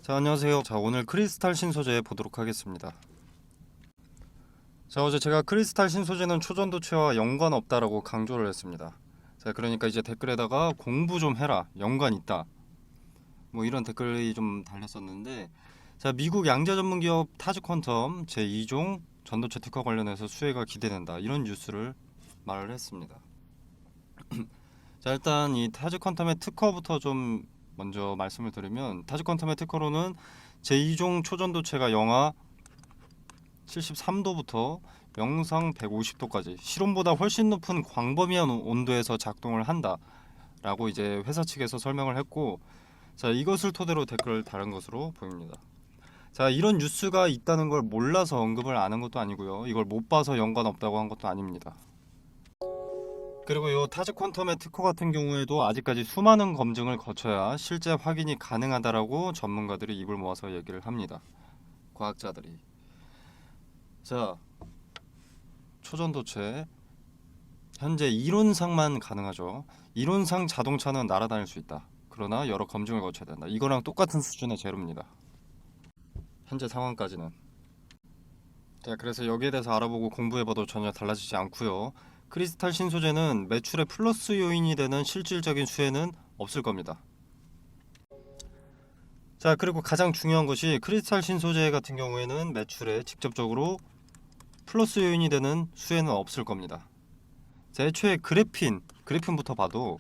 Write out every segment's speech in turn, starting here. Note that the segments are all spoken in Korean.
자, 안녕하세요. 자, 오늘 크리스탈 신소재 보도록 하겠습니다. 자, 어제 제가 크리스탈 신소재는 초전도체와 연관 없다라고 강조를 했습니다. 자, 그러니까 이제 댓글에다가 공부 좀 해라, 연관 있다, 뭐 이런 댓글이 좀 달렸었는데, 자, 미국 양자 전문 기업 타즈퀀텀 제2종 전도체 특허 관련해서 수혜가 기대된다, 이런 뉴스를 말을 했습니다. 자, 일단 이 타즈퀀텀의 특허부터 좀 먼저 말씀을 드리면, 타즈퀀텀의 특허로는 제2종 초전도체가 영하 73도부터 영상 150도까지 실온보다 훨씬 높은 광범위한 온도에서 작동을 한다 라고 이제 회사 측에서 설명을 했고, 자, 이것을 토대로 댓글을 달은 것으로 보입니다. 자, 이런 뉴스가 있다는 걸 몰라서 언급을 안 한 것도 아니고요, 이걸 못 봐서 연관 없다고 한 것도 아닙니다. 그리고 이 타즈 퀀텀의 특허 같은 경우에도 아직까지 수많은 검증을 거쳐야 실제 확인이 가능하다라고 전문가들이 입을 모아서 얘기를 합니다. 과학자들이. 자, 초전도체 현재 이론상만 가능하죠. 이론상 자동차는 날아다닐 수 있다. 그러나 여러 검증을 거쳐야 된다. 이거랑 똑같은 수준의 재료입니다. 현재 상황까지는. 자, 그래서 여기에 대해서 알아보고 공부해봐도 전혀 달라지지 않고요. 크리스탈 신소재는 매출의 플러스 요인이 되는 실질적인 수혜는 없을 겁니다. 자, 그리고 가장 중요한 것이 크리스탈 신소재 같은 경우에는 매출에 직접적으로 플러스 요인이 되는 수혜는 없을 겁니다. 자, 애초에 그래핀부터 봐도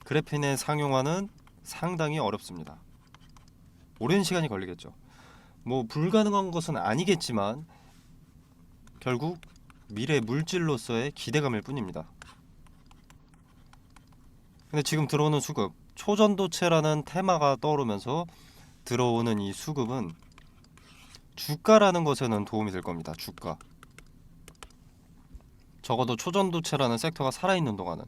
그래핀의 상용화는 상당히 어렵습니다. 오랜 시간이 걸리겠죠. 뭐 불가능한 것은 아니겠지만 결국 미래 물질로서의 기대감일 뿐입니다. 근데 지금 들어오는 수급, 초전도체라는 테마가 떠오르면서 들어오는 이 수급은 주가라는 것에는 도움이 될 겁니다. 주가. 적어도 초전도체라는 섹터가 살아있는 동안은.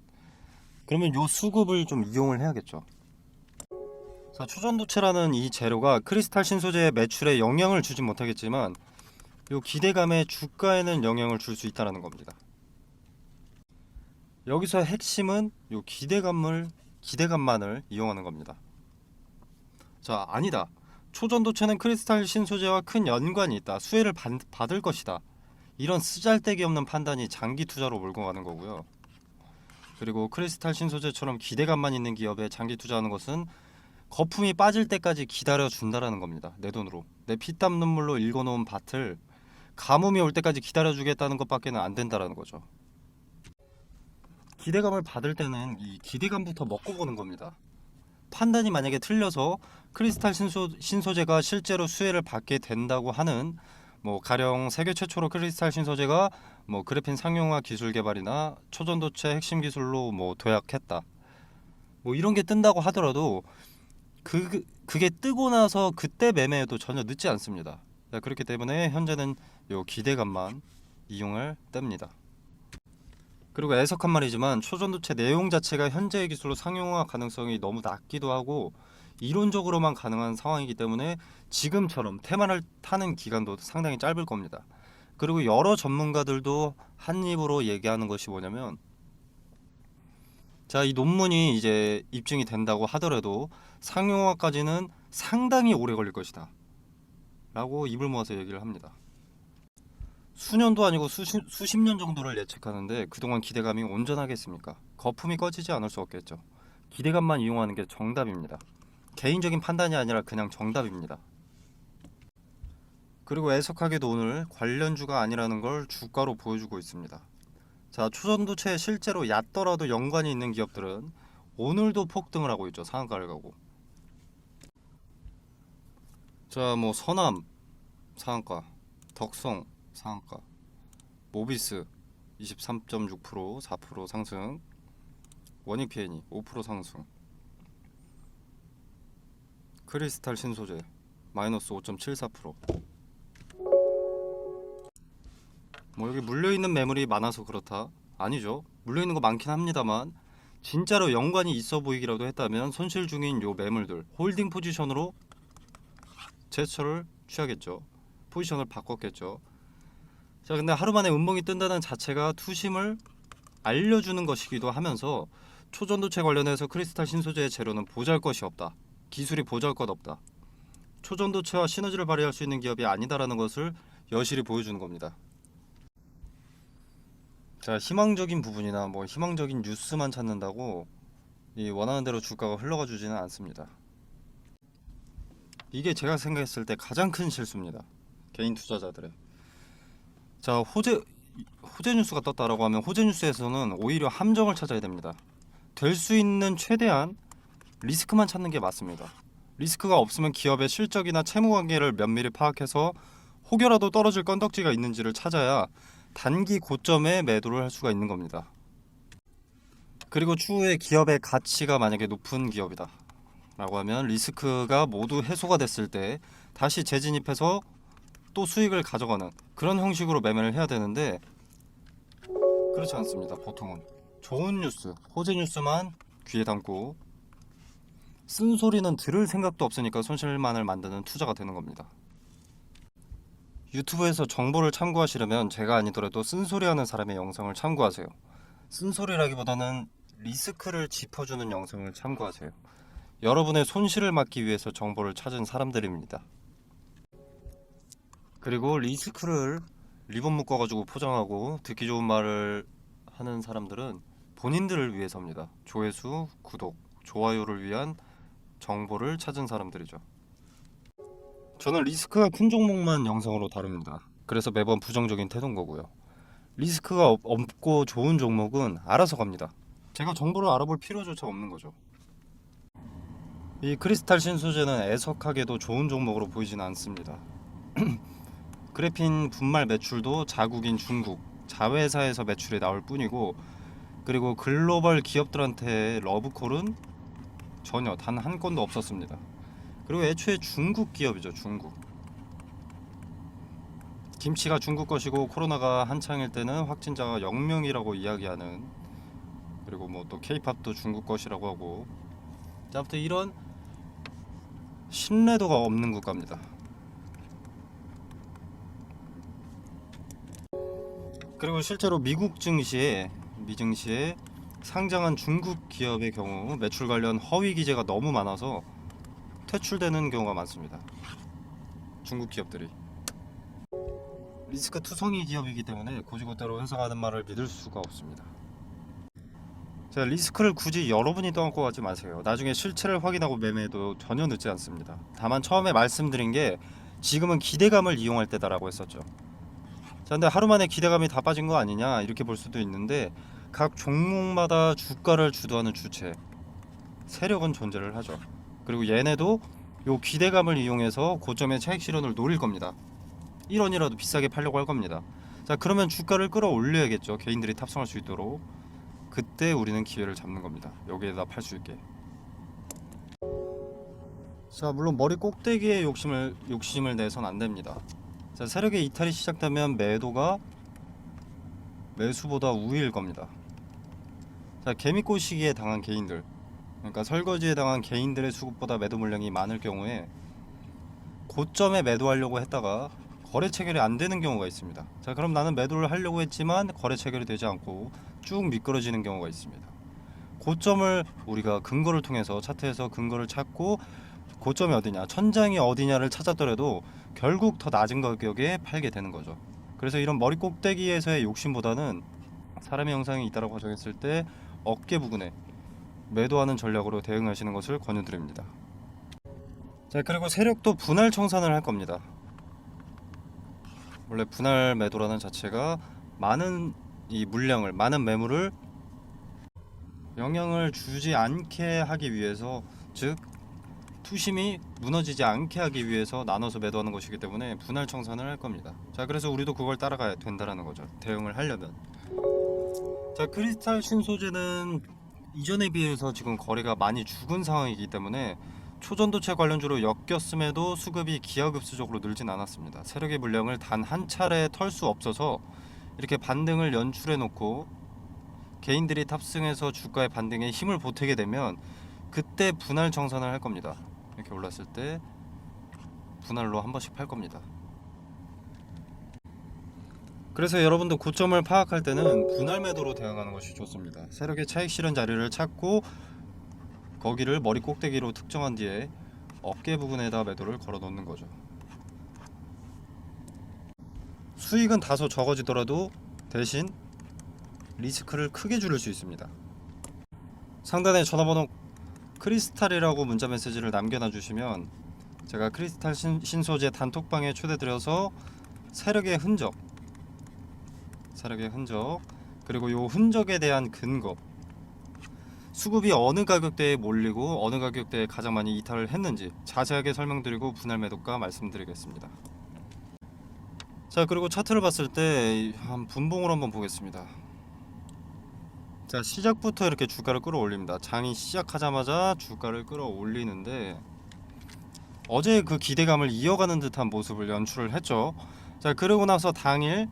그러면 요 수급을 좀 이용을 해야겠죠. 자, 초전도체라는 이 재료가 크리스탈 신소재의 매출에 영향을 주진 못하겠지만 요 기대감의 주가에는 영향을 줄 수 있다는 겁니다. 여기서 핵심은 요 기대감만을 이용하는 겁니다. 자, 아니다. 초전도체는 크리스탈 신소재와 큰 연관이 있다. 수혜를 받을 것이다. 이런 쓰잘데기 없는 판단이 장기 투자로 몰고 가는 거고요. 그리고 크리스탈 신소재처럼 기대감만 있는 기업에 장기 투자하는 것은 거품이 빠질 때까지 기다려 준다라는 겁니다. 내 돈으로. 내 피땀 눈물로 일궈놓은 밭을 가뭄이 올 때까지 기다려 주겠다는 것밖에는 안 된다라는 거죠. 기대감을 받을 때는 이 기대감부터 먹고 보는 겁니다. 판단이 만약에 틀려서 크리스탈 신소재가 실제로 수혜를 받게 된다고 하는, 뭐 가령 세계 최초로 크리스탈 신소재가 뭐 그래핀 상용화 기술 개발이나 초전도체 핵심 기술로 뭐 도약했다, 뭐 이런 게 뜬다고 하더라도 그게 뜨고 나서 그때 매매해도 전혀 늦지 않습니다. 그렇기 때문에 현재는 요 기대감만 이용할 때입니다. 그리고 애석한 말이지만 초전도체 내용 자체가 현재의 기술로 상용화 가능성이 너무 낮기도 하고 이론적으로만 가능한 상황이기 때문에 지금처럼 테마를 타는 기간도 상당히 짧을 겁니다. 그리고 여러 전문가들도 한 입으로 얘기하는 것이 뭐냐면, 자, 이 논문이 이제 입증이 된다고 하더라도 상용화까지는 상당히 오래 걸릴 것이다 라고 입을 모아서 얘기를 합니다. 수년도 아니고 수십 년 정도를 예측하는데 그동안 기대감이 온전하겠습니까? 거품이 꺼지지 않을 수 없겠죠. 기대감만 이용하는 게 정답입니다. 개인적인 판단이 아니라 그냥 정답입니다. 그리고 애석하게도 오늘 관련주가 아니라는 걸 주가로 보여주고 있습니다. 자, 초전도체에 실제로 얕더라도 연관이 있는 기업들은 오늘도 폭등을 하고 있죠. 상한가를 가고. 자, 뭐 서남 상한가, 덕성 상한가, 모비스 23.6% 4% 상승, 원익 PN이 5% 상승, 크리스탈 신소재 마이너스 5.74%. 뭐 여기 물려있는 매물이 많아서 그렇다? 아니죠. 물려있는 거 많긴 합니다만 진짜로 연관이 있어 보이기라도 했다면 손실 중인 요 매물들 홀딩 포지션으로 제스처를 취하겠죠. 포지션을 바꿨겠죠. 자, 근데 하루 만에 음봉이 뜬다는 자체가 투심을 알려주는 것이기도 하면서 초전도체 관련해서 크리스탈 신소재의 재료는 보잘것이 없다, 기술이 보잘것 없다, 초전도체와 시너지를 발휘할 수 있는 기업이 아니다라는 것을 여실히 보여주는 겁니다. 자, 희망적인 부분이나 뭐 희망적인 뉴스만 찾는다고 이 원하는 대로 주가가 흘러가 주지는 않습니다. 이게 제가 생각했을 때 가장 큰 실수입니다. 개인 투자자들의. 자, 호재 뉴스가 떴다라고 하면 호재 뉴스에서는 오히려 함정을 찾아야 됩니다. 될 수 있는 최대한 리스크만 찾는 게 맞습니다. 리스크가 없으면 기업의 실적이나 채무 관계를 면밀히 파악해서 혹여라도 떨어질 건덕지가 있는지를 찾아야 단기 고점에 매도를 할 수가 있는 겁니다. 그리고 추후에 기업의 가치가 만약에 높은 기업이다 라고 하면 리스크가 모두 해소가 됐을 때 다시 재진입해서 또 수익을 가져가는 그런 형식으로 매매를 해야 되는데 그렇지 않습니다. 보통은 좋은 뉴스, 호재 뉴스만 귀에 담고 쓴소리는 들을 생각도 없으니까 손실만을 만드는 투자가 되는 겁니다. 유튜브에서 정보를 참고하시려면 제가 아니더라도 쓴소리하는 사람의 영상을 참고하세요. 쓴소리라기보다는 리스크를 짚어주는 영상을 참고하세요. 여러분의 손실을 막기 위해서 정보를 찾은 사람들입니다. 그리고 리스크를 리본 묶어가지고 포장하고 듣기 좋은 말을 하는 사람들은 본인들을 위해서입니다. 조회수, 구독, 좋아요를 위한 정보를 찾은 사람들이죠. 저는 리스크가 큰 종목만 영상으로 다룹니다. 그래서 매번 부정적인 태도인 거고요. 리스크가 없고 좋은 종목은 알아서 갑니다. 제가 정보를 알아볼 필요조차 없는 거죠. 이 크리스탈 신소재는 애석하게도 좋은 종목으로 보이진 않습니다. 그래핀 분말 매출도 자국인 중국 자회사에서 매출이 나올 뿐이고, 그리고 글로벌 기업들한테 러브콜은 전혀 단 한 건도 없었습니다. 그리고 애초에 중국 기업이죠. 중국. 김치가 중국 것이고 코로나가 한창일 때는 확진자가 0명이라고 이야기하는, 그리고 뭐 또 케이팝도 중국 것이라고 하고, 아무튼 이런 신뢰도가 없는 국가입니다. 그리고 실제로 미국 증시에 미증시에 상장한 중국 기업의 경우 매출 관련 허위 기재가 너무 많아서 퇴출되는 경우가 많습니다. 중국 기업들이 리스크 투성이 기업이기 때문에 고지고대로 해석하는 말을 믿을 수가 없습니다. 자, 리스크를 굳이 여러분이 떠안고 가지 마세요. 나중에 실체를 확인하고 매매해도 전혀 늦지 않습니다. 다만 처음에 말씀드린 게 지금은 기대감을 이용할 때다라고 했었죠. 자, 근데 하루 만에 기대감이 다 빠진 거 아니냐 이렇게 볼 수도 있는데, 각 종목마다 주가를 주도하는 주체 세력은 존재를 하죠. 그리고 얘네도 요 기대감을 이용해서 고점의 차익 실현을 노릴 겁니다. 1원이라도 비싸게 팔려고 할 겁니다. 자, 그러면 주가를 끌어올려야겠죠. 개인들이 탑승할 수 있도록. 그때 우리는 기회를 잡는 겁니다. 여기에다 팔 수 있게. 자, 물론 머리 꼭대기에 욕심을 내선 안 됩니다. 자, 세력의 이탈이 시작되면 매도가 매수보다 우위일 겁니다. 자, 개미꼬시기에 당한 개인들, 그러니까 설거지에 당한 개인들의 수급보다 매도 물량이 많을 경우에 고점에 매도하려고 했다가 거래 체결이 안 되는 경우가 있습니다. 자, 그럼 나는 매도를 하려고 했지만 거래 체결이 되지 않고 쭉 미끄러지는 경우가 있습니다. 고점을 우리가 근거를 통해서 차트에서 근거를 찾고 고점이 어디냐, 천장이 어디냐를 찾았더라도 결국 더 낮은 가격에 팔게 되는 거죠. 그래서 이런 머리 꼭대기에서의 욕심보다는 사람의 영상이 있다고 가정했을 때 어깨 부근에 매도하는 전략으로 대응하시는 것을 권유드립니다. 자, 그리고 세력도 분할 청산을 할 겁니다. 원래 분할 매도라는 자체가 많은 이 물량을, 많은 매물을 영향을 주지 않게 하기 위해서, 즉 투심이 무너지지 않게 하기 위해서 나눠서 매도하는 것이기 때문에 분할 청산을 할 겁니다. 자, 그래서 우리도 그걸 따라가야 된다라는 거죠. 대응을 하려면. 자, 크리스탈 신소재는 이전에 비해서 지금 거래가 많이 죽은 상황이기 때문에 초전도체 관련주로 엮였음에도 수급이 기하급수적으로 늘진 않았습니다. 세력의 물량을 단 한 차례 털 수 없어서 이렇게 반등을 연출해 놓고 개인들이 탑승해서 주가의 반등에 힘을 보태게 되면 그때 분할 청산을 할 겁니다. 이렇게 올랐을 때 분할로 한 번씩 팔 겁니다. 그래서 여러분도 고점을 파악할 때는 분할 매도로 대응하는 것이 좋습니다. 세력의 차익 실현 자리를 찾고 거기를 머리 꼭대기로 특정한 뒤에 어깨 부분에다 매도를 걸어 놓는 거죠. 수익은 다소 적어지더라도 대신 리스크를 크게 줄일 수 있습니다. 상단에 전화번호 크리스탈이라고 문자 메시지를 남겨놔 주시면 제가 크리스탈 신소재 단톡방에 초대드려서 세력의 흔적 그리고 요 흔적에 대한 근거, 수급이 어느 가격대에 몰리고 어느 가격대에 가장 많이 이탈을 했는지 자세하게 설명드리고 분할 매도가 말씀드리겠습니다. 자, 그리고 차트를 봤을 때 한 분봉을 한번 보겠습니다. 자, 시작부터 이렇게 주가를 끌어올립니다. 장이 시작하자마자 주가를 끌어올리는데 어제 그 기대감을 이어가는 듯한 모습을 연출을 했죠. 자, 그러고 나서 당일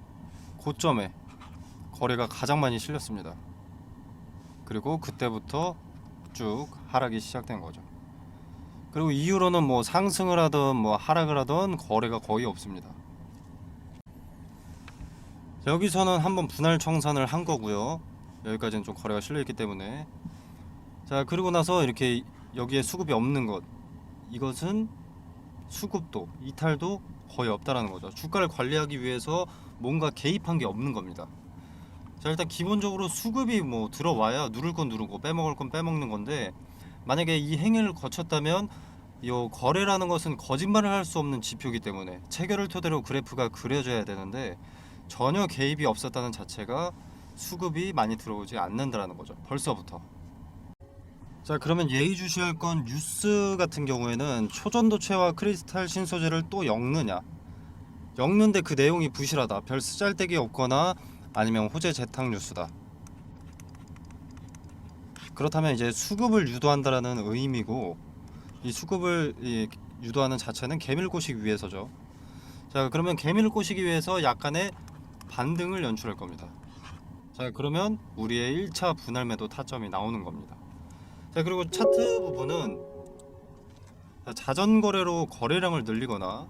고점에 거래가 가장 많이 실렸습니다. 그리고 그때부터 쭉 하락이 시작된 거죠. 그리고 이후로는 뭐 상승을 하든 뭐 하락을 하든 거래가 거의 없습니다. 여기서는 한번 분할 청산을 한 거고요. 여기까지는 좀 거래가 실려있기 때문에. 자, 그리고 나서 이렇게 여기에 수급이 없는 것, 이것은 수급도 이탈도 거의 없다라는 거죠. 주가를 관리하기 위해서 뭔가 개입한 게 없는 겁니다. 자, 일단 기본적으로 수급이 뭐 들어와야 누를 건 누르고 빼먹을 건 빼먹는 건데, 만약에 이 행위를 거쳤다면 요 거래라는 것은 거짓말을 할 수 없는 지표이기 때문에 체결을 토대로 그래프가 그려져야 되는데 전혀 개입이 없었다는 자체가 수급이 많이 들어오지 않는다라는 거죠. 벌써부터. 자, 그러면 예의주시할 건 뉴스 같은 경우에는 초전도체와 크리스탈 신소재를 또 엮느냐, 엮는데 그 내용이 부실하다, 별 쓰잘데기 없거나 아니면 호재 재탕 뉴스다, 그렇다면 이제 수급을 유도한다라는 의미고, 이 수급을 유도하는 자체는 개미를 꼬시기 위해서죠. 자, 그러면 개미를 꼬시기 위해서 약간의 반등을 연출할 겁니다. 자, 그러면 우리의 1차 분할 매도 타점이 나오는 겁니다. 자, 그리고 차트 부분은 자전거래로 거래량을 늘리거나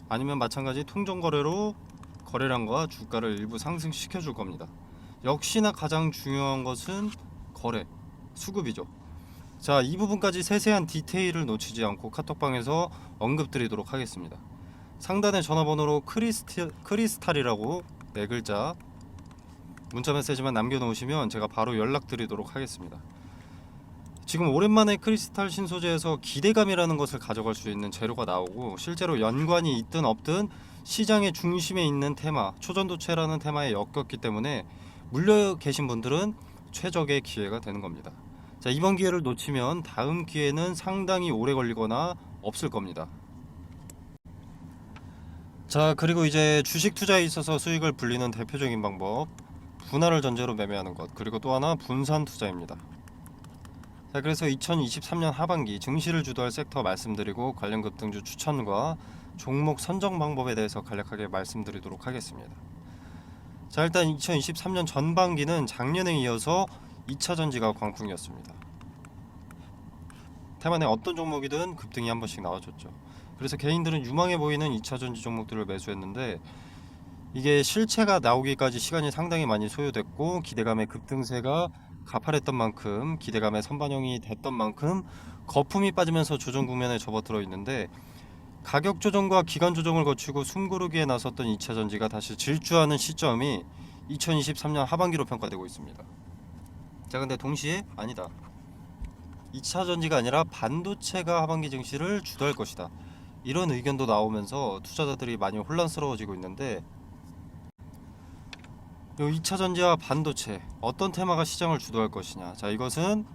아니면 마찬가지 통정거래로 거래량과 주가를 일부 상승시켜 줄 겁니다. 역시나 가장 중요한 것은 거래, 수급이죠. 자, 이 부분까지 세세한 디테일을 놓치지 않고 카톡방에서 언급드리도록 하겠습니다. 상단의 전화번호로 크리스탈이라고 네 글자 문자 메시지만 남겨놓으시면 제가 바로 연락드리도록 하겠습니다. 지금 오랜만에 크리스탈 신소재에서 기대감이라는 것을 가져갈 수 있는 재료가 나오고, 실제로 연관이 있든 없든 시장의 중심에 있는 테마, 초전도체라는 테마에 엮였기 때문에 물려 계신 분들은 최적의 기회가 되는 겁니다. 자, 이번 기회를 놓치면 다음 기회는 상당히 오래 걸리거나 없을 겁니다. 자, 그리고 이제 주식 투자에 있어서 수익을 불리는 대표적인 방법, 분할을 전제로 매매하는 것, 그리고 또 하나 분산 투자입니다. 자, 그래서 2023년 하반기 증시를 주도할 섹터 말씀드리고 관련 급등주 추천과 종목 선정 방법에 대해서 간략하게 말씀드리도록 하겠습니다. 자, 일단 2023년 전반기는 작년에 이어서 2차 전지가 광풍이었습니다. 테만에 어떤 종목이든 급등이 한 번씩 나와줬죠. 그래서 개인들은 유망해 보이는 2차 전지 종목들을 매수했는데, 이게 실체가 나오기까지 시간이 상당히 많이 소요됐고, 기대감의 급등세가 가팔했던 만큼, 기대감의 선반영이 됐던 만큼 거품이 빠지면서 조정 국면에 접어들어 있는데, 가격 조정과 기간 조정을 거치고 숨고르기에 나섰던 2차 전지가 다시 질주하는 시점이 2023년 하반기로 평가되고 있습니다. 자, 근데 동시에 아니다, 2차 전지가 아니라 반도체가 하반기 증시를 주도할 것이다, 이런 의견도 나오면서 투자자들이 많이 혼란스러워지고 있는데, 요 2차 전지와 반도체 어떤 테마가 시장을 주도할 것이냐. 자, 이것은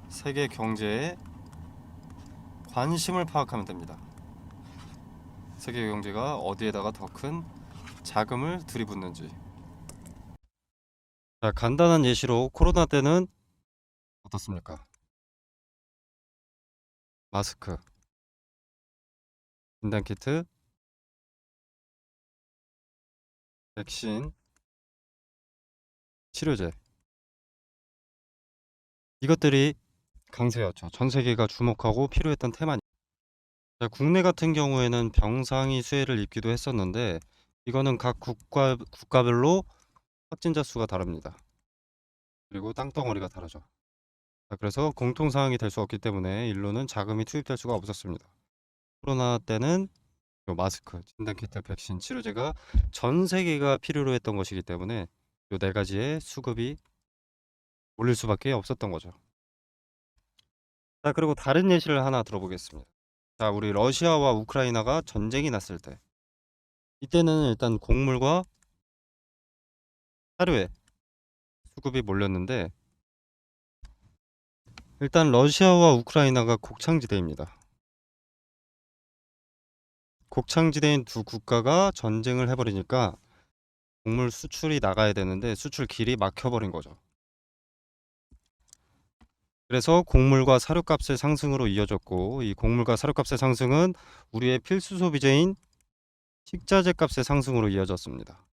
세계 경제에 관심을 파악하면 됩니다. 세계 경제가 어디에다가 더 큰 자금을 들이붓는지. 자, 간단한 예시로 코로나 때는 어떻습니까? 마스크, 진단키트, 백신, 치료제, 이것들이 강세였죠. 전 세계가 주목하고 필요했던 테마니. 자, 국내 같은 경우에는 병상이 수혜를 입기도 했었는데, 이거는 각 국가별로 확진자 수가 다릅니다. 그리고 땅덩어리가 다르죠. 자, 그래서 공통 사항이 될 수 없기 때문에 일로는 자금이 투입될 수가 없었습니다. 코로나 때는 요 마스크, 진단키트, 백신, 치료제가 전 세계가 필요로 했던 것이기 때문에 요 네 가지의 수급이 몰릴 수밖에 없었던 거죠. 자, 그리고 다른 예시를 하나 들어보겠습니다. 자, 우리 러시아와 우크라이나가 전쟁이 났을 때 이때는 일단 곡물과 사료에 수급이 몰렸는데 일단 러시아와 우크라이나가 곡창지대입니다. 곡창지대인 두 국가가 전쟁을 해버리니까 곡물 수출이 나가야 되는데 수출 길이 막혀버린 거죠. 그래서 곡물과 사료값의 상승으로 이어졌고 이 곡물과 사료값의 상승은 우리의 필수 소비재인 식자재 값의 상승으로 이어졌습니다.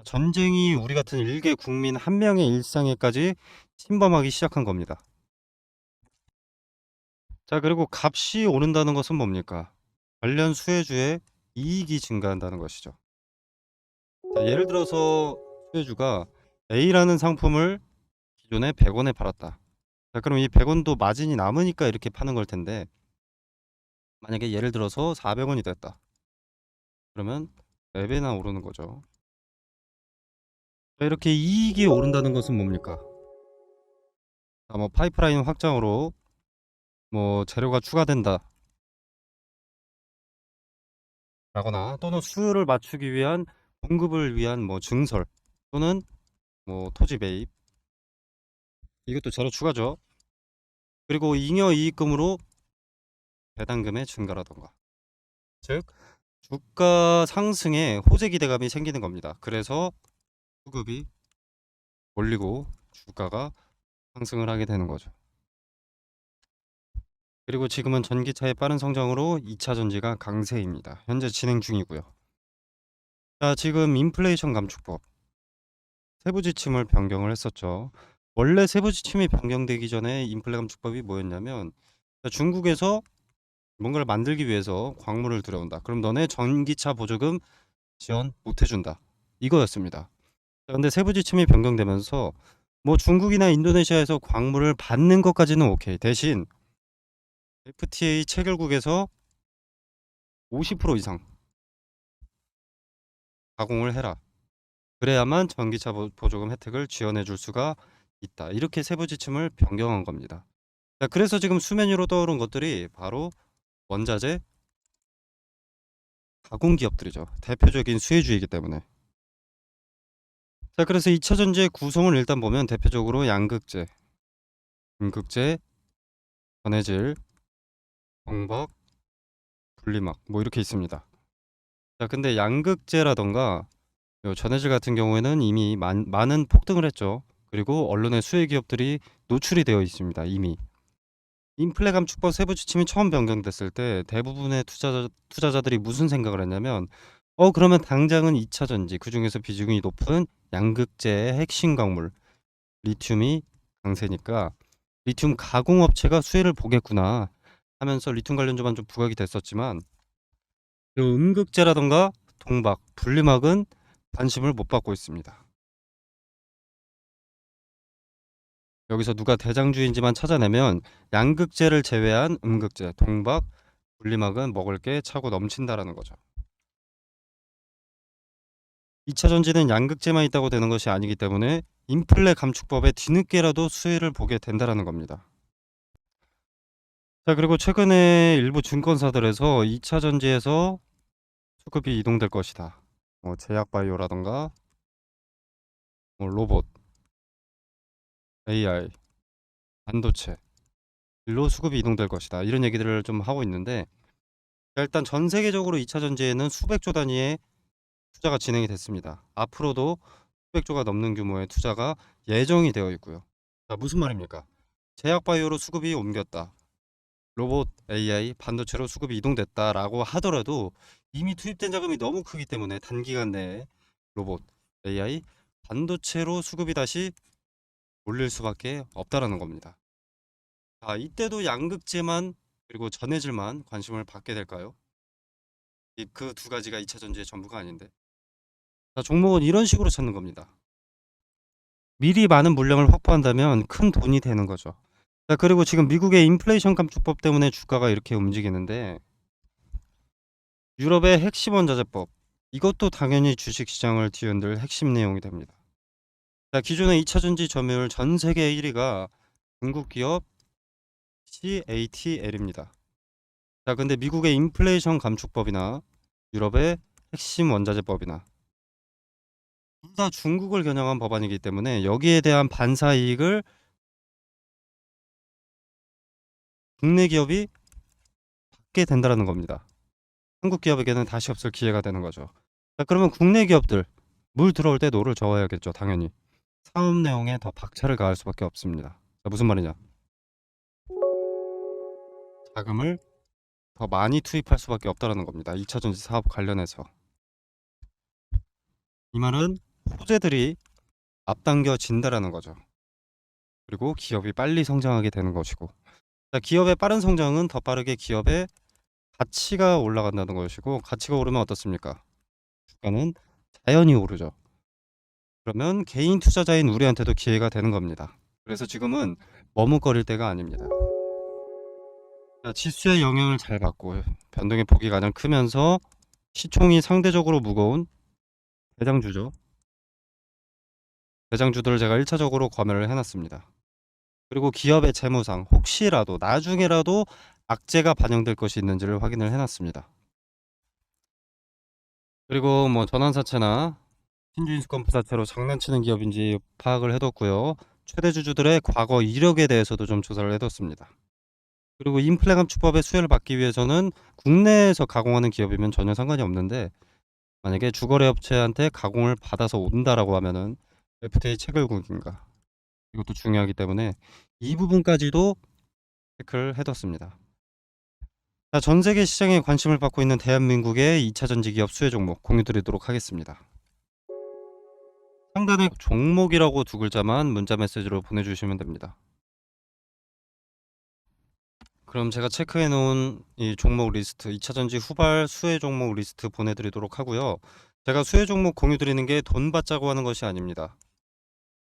전쟁이 우리 같은 일개 국민 한 명의 일상에까지 침범하기 시작한 겁니다. 자, 그리고 값이 오른다는 것은 뭡니까? 관련 수혜주의 이익이 증가한다는 것이죠. 자, 예를 들어서 수혜주가 A라는 상품을 기존에 100원에 팔았다. 자, 그럼 이 100원도 마진이 남으니까 이렇게 파는 걸 텐데 만약에 예를 들어서 400원이 됐다. 그러면 4배나 오르는 거죠. 자, 이렇게 이익이 오른다는 것은 뭡니까? 자, 뭐 파이프라인 확장으로 뭐 재료가 추가된다. 라거나 또는 수요를 맞추기 위한 공급을 위한 뭐 증설 또는 뭐 토지 매입 이것도 재료 추가죠. 그리고 잉여 이익금으로 배당금의 증가라던가 즉 주가 상승에 호재 기대감이 생기는 겁니다. 그래서 수급이 올리고 주가가 상승을 하게 되는 거죠. 그리고 지금은 전기차의 빠른 성장으로 2차 전지가 강세입니다. 현재 진행 중이고요. 자, 지금 인플레이션 감축법 세부 지침을 변경을 했었죠. 원래 세부 지침이 변경되기 전에 인플레 감축법이 뭐였냐면 중국에서 뭔가를 만들기 위해서 광물을 들여온다. 그럼 너네 전기차 보조금 지원 못 해준다. 이거였습니다. 근데 세부 지침이 변경되면서 뭐 중국이나 인도네시아에서 광물을 받는 것까지는 오케이. 대신 FTA 체결국에서 50% 이상 가공을 해라. 그래야만 전기차 보조금 혜택을 지원해 줄 수가 있다. 이렇게 세부 지침을 변경한 겁니다. 자, 그래서 지금 수면 위로 떠오른 것들이 바로 원자재 가공 기업들이죠. 대표적인 수혜주이기 때문에. 자, 그래서 2차 전지의 구성을 일단 보면 대표적으로 양극재, 음극재, 전해질, 광박, 분리막 뭐 이렇게 있습니다. 자, 근데 양극재라던가 전해질 같은 경우에는 이미 많은 폭등을 했죠. 그리고 언론의 수혜 기업들이 노출이 되어 있습니다. 이미. 인플레 감축법 세부 지침이 처음 변경됐을 때 대부분의 투자자들이 무슨 생각을 했냐면 그러면 당장은 2차 전지 그중에서 비중이 높은 양극재의 핵심 광물 리튬이 강세니까 리튬 가공업체가 수혜를 보겠구나 하면서 리튬 관련주만 좀 부각이 됐었지만 음극재라던가 동박, 분리막은 관심을 못 받고 있습니다. 여기서 누가 대장주인지만 찾아내면 양극재를 제외한 음극재, 동박, 분리막은 먹을 게 차고 넘친다라는 거죠. 2차 전지는 양극재만 있다고 되는 것이 아니기 때문에 인플레 감축법에 뒤늦게라도 수혜를 보게 된다라는 겁니다. 자, 그리고 최근에 일부 증권사들에서 2차 전지에서 수급이 이동될 것이다. 뭐 제약바이오라던가 뭐 로봇, AI, 반도체 일로 수급이 이동될 것이다. 이런 얘기들을 좀 하고 있는데 일단 전 세계적으로 2차 전지에는 수백조 단위의 투자가 진행이 됐습니다. 앞으로도 수백조가 넘는 규모의 투자가 예정이 되어 있고요. 자, 무슨 말입니까? 제약바이오로 수급이 옮겼다. 로봇, AI, 반도체로 수급이 이동됐다라고 하더라도 이미 투입된 자금이 너무 크기 때문에 단기간 내에 로봇, AI, 반도체로 수급이 다시 몰릴 수밖에 없다라는 겁니다. 자, 이때도 양극재만 그리고 전해질만 관심을 받게 될까요? 그 두 가지가 2차 전지의 전부가 아닌데. 자, 종목은 이런 식으로 찾는 겁니다. 미리 많은 물량을 확보한다면 큰 돈이 되는 거죠. 자, 그리고 지금 미국의 인플레이션 감축법 때문에 주가가 이렇게 움직이는데 유럽의 핵심 원자재법 이것도 당연히 주식시장을 뒤흔들 핵심 내용이 됩니다. 자, 기존의 2차전지 점유율 전 세계 1위가 중국 기업 CATL입니다. 자, 근데 미국의 인플레이션 감축법이나 유럽의 핵심 원자재법이나 둘 다 중국을 겨냥한 법안이기 때문에 여기에 대한 반사 이익을 국내 기업이 받게 된다는 겁니다. 한국 기업에게는 다시 없을 기회가 되는 거죠. 자, 그러면 국내 기업들 물 들어올 때 노를 저어야겠죠. 당연히 사업 내용에 더 박차를 가할 수밖에 없습니다. 자, 무슨 말이냐? 자금을 더 많이 투입할 수밖에 없다는 겁니다. 2차전지 사업 관련해서. 이 말은 호재들이 앞당겨진다라는 거죠. 그리고 기업이 빨리 성장하게 되는 것이고, 자, 기업의 빠른 성장은 더 빠르게 기업의 가치가 올라간다는 것이고, 가치가 오르면 어떻습니까? 주가는 자연히 오르죠. 그러면 개인 투자자인 우리한테도 기회가 되는 겁니다. 그래서 지금은 머뭇거릴 때가 아닙니다. 자, 지수의 영향을 잘 받고 변동의 폭이 가장 크면서 시총이 상대적으로 무거운 대장주죠. 대장주들을 제가 1차적으로 검열을 해놨습니다. 그리고 기업의 재무상 혹시라도 나중에라도 악재가 반영될 것이 있는지를 확인을 해놨습니다. 그리고 뭐 전환사채나 신주인수권부사채로 장난치는 기업인지 파악을 해뒀고요. 최대 주주들의 과거 이력에 대해서도 좀 조사를 해뒀습니다. 그리고 인플레 감축법의 수혜를 받기 위해서는 국내에서 가공하는 기업이면 전혀 상관이 없는데 만약에 주거래 업체한테 가공을 받아서 온다라고 하면은 FTA 체결국인가 이것도 중요하기 때문에 이 부분까지도 체크를 해뒀습니다. 자, 전 세계 시장에 관심을 받고 있는 대한민국의 2차전지 기업 수혜 종목 공유드리도록 하겠습니다. 상단에 종목이라고 두 글자만 문자 메시지로 보내주시면 됩니다. 그럼 제가 체크해 놓은 이 종목 리스트 2차전지 후발 수혜 종목 리스트 보내드리도록 하고요. 제가 수혜 종목 공유드리는 게 돈 받자고 하는 것이 아닙니다.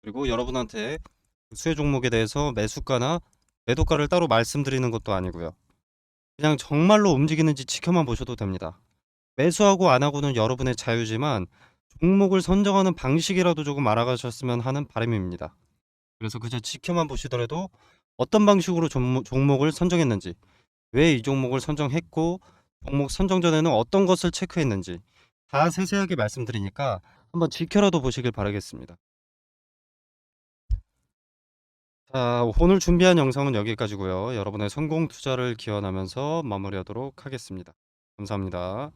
그리고 여러분한테 수혜 종목에 대해서 매수가나 매도가를 따로 말씀드리는 것도 아니고요. 그냥 정말로 움직이는지 지켜만 보셔도 됩니다. 매수하고 안 하고는 여러분의 자유지만 종목을 선정하는 방식이라도 조금 알아가셨으면 하는 바람입니다. 그래서 그저 지켜만 보시더라도 어떤 방식으로 종목을 선정했는지, 왜 이 종목을 선정했고 종목 선정 전에는 어떤 것을 체크했는지 다 세세하게 말씀드리니까 한번 지켜라도 보시길 바라겠습니다. 자, 오늘 준비한 영상은 여기까지고요. 여러분의 성공 투자를 기원하면서 마무리하도록 하겠습니다. 감사합니다.